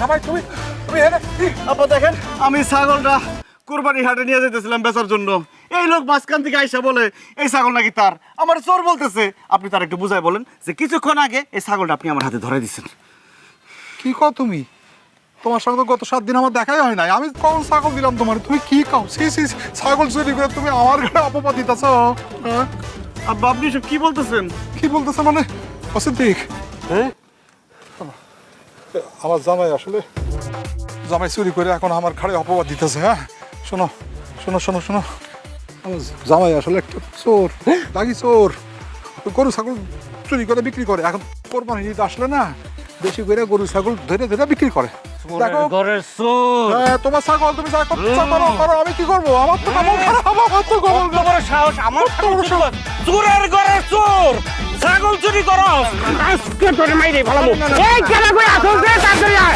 জামাই তুমি তুমি এনে আপা দেখেন, আমি ছাগলটা কুরবানি হাটে নিয়ে যেতেছিলাম বেচার জন্য। এই লোক মাঝখান থেকে আইসা বলে এই ছাগল নাকি তার। আমার চোর বলতেছে। আপনি তার একটু বুঝাই বলেন যে কিছুক্ষণ আগে এই ছাগলটা আপনি আমার হাতে ধরে দিচ্ছেন। কি কও তুমি? তোমার সঙ্গে তো গত 7 দিন আমার দেখাই হয় নাই। আমি কখন ছাগল দিলাম তোমার? তুমি কি কও? সি সি সি, ছাগল চুরি করে তুমি আমার ঘরে অপবাদ দিতেছ? হ্যাঁ? আব্বা আপনি সব কি বলতেছেন? কি বলতেছে মানে? অসিদ্দিক, হ্যাঁ আমার জামাই আসলে জামাই চুরি করে এখন আমার ঘাড়ে অপবাদ দিতেছে। হ্যাঁ, শোনো শোনো শোনো শোনো, আমার জামাই আসলে একটা চোর, লাগি চোর। গরু ছাগল চুরি করে বিক্রি করে। এখন কোরবানি ঈদ আসলে না, বেশি করে গরু ছাগল ধরে ধরে বিক্রি করে। দেখো, ঘরের চোর হ্যাঁ, তোমার ছাগল তুমি যা করতে পারো করো, আমি কি করবো? আমার তো কবল খারাপ, আমার তো কবল কত বড় সাহস আমার চোরের ঘরের চোর ছাগল চুরি করস আজকে তোরে মাইরে ভালো এই কেন করে আসল রে তাড়াতাড়ি আয়